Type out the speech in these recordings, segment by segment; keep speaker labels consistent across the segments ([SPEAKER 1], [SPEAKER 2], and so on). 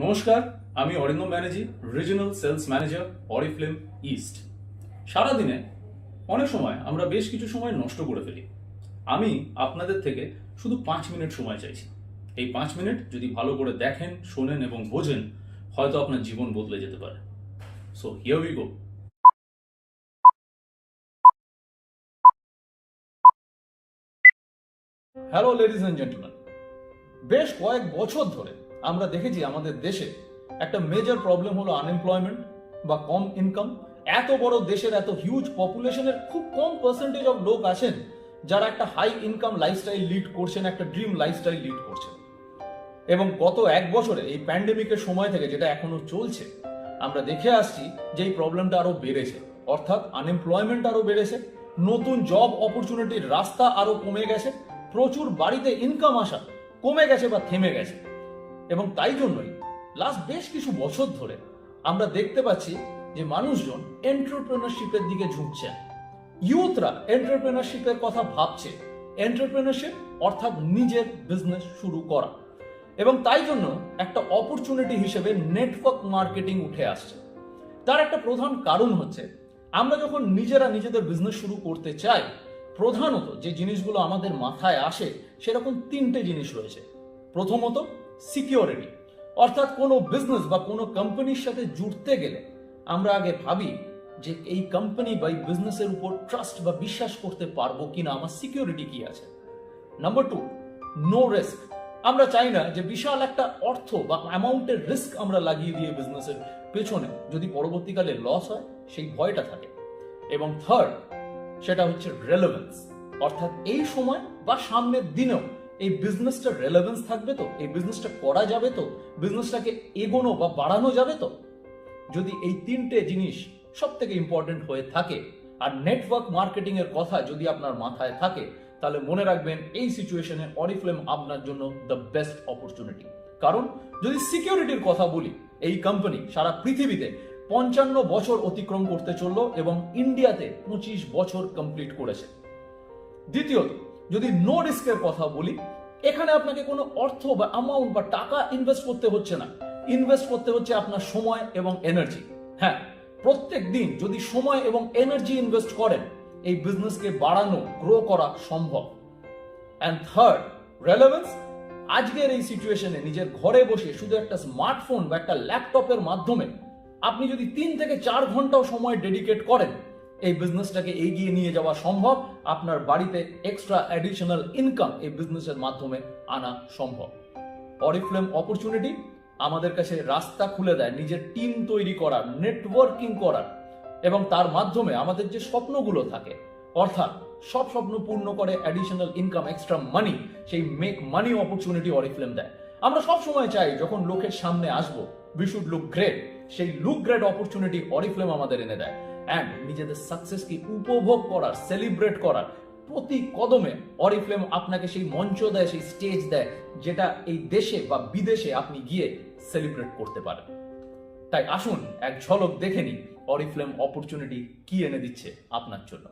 [SPEAKER 1] নমস্কার, আমি Arindam Banerjee, regional sales manager, Oriflame east. সারাদিনে অনেক সময় আমরা বেশ কিছু সময় নষ্ট করে ফেলি। আমি আপনাদের থেকে শুধু 5 মিনিট সময় চাইছি। এই 5 মিনিট যদি ভালো করে দেখেন, শোনেন এবং বোঝেন, হয়তো আপনার জীবন বদলে যেতে পারে। So here we go. Hello ladies and gentleman, বেশ কয়েক বছর ধরে আমরা দেখেছি আমাদের দেশে একটা মেজর প্রবলেম হলো আনএমপ্লয়মেন্ট বা কম ইনকাম। এত বড় দেশের এত হিউজ পপুলেশনের খুব কম পার্সেন্টেজ অফ লোক আছেন যারা একটা হাই ইনকাম লাইফস্টাইল লিড করছেন, একটা ড্রিম লাইফস্টাইল লিড করছেন। এবং গত এক বছরে এই প্যান্ডেমিকের সময় থেকে যেটা এখনো চলছে, আমরা দেখে আসছি যে এই প্রবলেমটা আরো বেড়েছে, অর্থাৎ আনএমপ্লয়মেন্ট আরো বেড়েছে, নতুন জব অপরচুনিটির রাস্তা আরো কমে গেছে, প্রচুর বাড়িতে ইনকাম আসা কমে গেছে বা থেমে গেছে। এবং তাই জন্যই লাস্ট বেশ কিছু বছর ধরে আমরা দেখতে পাচ্ছি যে মানুষজন এন্টারপ্রেনারশিপের দিকে ঝুঁকছেন, ইউথরা এন্টারপ্রেনারশিপের কথা ভাবছে। এন্টারপ্রেনারশিপ অর্থাৎ নিজের বিজনেস শুরু করা, এবং তাই জন্য একটা অপরচুনিটি হিসেবে নেটওয়ার্ক মার্কেটিং উঠে আসছে। তার একটা প্রধান কারণ হচ্ছে আমরা যখন নিজেরা নিজেদের বিজনেস শুরু করতে চাই, প্রধানত যে জিনিসগুলো আমাদের মাথায় আসে সেরকম 3টে জিনিস রয়েছে। প্রথমত সিকিউরিটি, অর্থাৎ কোনো বিজনেস বা কোনো কোম্পানির সাথে জুড়তে গেলে আমরা আগে ভাবি যে এই কোম্পানি বা এই বিজনেসের উপর ট্রাস্ট বা বিশ্বাস করতে পারবো কিনা, আমার সিকিউরিটি কি আছে। Number 2, no risk. আমরা চাই না যে বিশাল একটা অর্থ বা অ্যামাউন্টের রিস্ক আমরা লাগিয়ে দিয়ে বিজনেসের পেছনে যদি পরবর্তীকালে লস হয় সেই ভয়টা থাকে। এবং থার্ড, সেটা হচ্ছে রেলেভেন্স, অর্থাৎ এই সময় বা সামনের দিনেও এই বিজনেসটা রেলেভেন্স থাকবে তো, এই বিজনেসটা করা যাবে তো, বিজনেসটাকে এগোনো বা বাড়ানো যাবে তো। যদি এই 3টে জিনিস সব থেকে ইম্পর্টেন্ট হয়ে থাকে আর নেটওয়ার্ক মার্কেটিং এর কথা যদি আপনার মাথায় থাকে, তাহলে মনে রাখবেন এই সিচুয়েশনে অরিফ্লেম আপনার জন্য দ্য বেস্ট অপরচুনিটি। কারণ যদি সিকিউরিটির কথা বলি, এই কোম্পানি সারা পৃথিবীতে 55 বছর অতিক্রম করতে চললো এবং ইন্ডিয়াতে 25 বছর কমপ্লিট করেছে। দ্বিতীয়ত, যদি নো রিস্কের কথা বলি, এখানে আপনাকে কোনো অর্থ বা অ্যামাউন্ট বা টাকা ইনভেস্ট করতে হচ্ছে না, ইনভেস্ট করতে হচ্ছে আপনার সময় এবং এনার্জি। হ্যাঁ, প্রত্যেক দিন যদি সময় এবং এনার্জি ইনভেস্ট করেন, এই বিজনেসকে বাড়ানো, গ্রো করা সম্ভব। And third, relevance. আজকের এই সিচুয়েশনে নিজের ঘরে বসে শুধু একটা স্মার্টফোন বা একটা ল্যাপটপের মাধ্যমে আপনি যদি 3 থেকে 4 ঘন্টাও সময় ডেডিকেট করেন, এই বিজনেসটাকে এগিয়ে নিয়ে যাওয়া সম্ভব। আপনার বাড়িতে এক্সট্রা অ্যাডিশনাল ইনকাম এই বিজনেসের মাধ্যমে আনা সম্ভব। অরিফ্লেম অপরচুনিটি আমাদের কাছে রাস্তা খুলে দেয় নিজের টিম তৈরি করার, নেটওয়ার্কিং করার, এবং তার মাধ্যমে আমাদের যে স্বপ্নগুলো থাকে, অর্থাৎ সব স্বপ্ন পূর্ণ করে অ্যাডিশনাল ইনকাম, এক্সট্রা মানি, সেই মেক মানি অপরচুনিটি অরিফ্লেম দেয়। আমরা সব সময় চাই যখন লোকের সামনে আসবো, উই শুড লুক গ্রেট। সেই লুক গ্রেট অপরচুনিটি অরিফ্লেম আমাদের এনে দেয়। অ্যান্ড নিজেদের সাকসেসকে উপভোগ করার, সেলিব্রেট করার প্রতি কদমে অরিফ্লেম আপনাকে সেই মঞ্চ দেয়, সেই স্টেজ দেয়, যেটা এই দেশে বা বিদেশে আপনি গিয়ে সেলিব্রেট করতে পারেন। তাই আসুন এক ঝলক দেখে নিই অরিফ্লেম অপরচুনিটি কি এনে দিচ্ছে আপনার জন্য।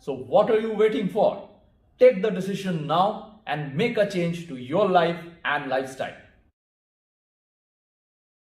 [SPEAKER 1] So what are you waiting for? Take the decision now and make a change to your life and lifestyle.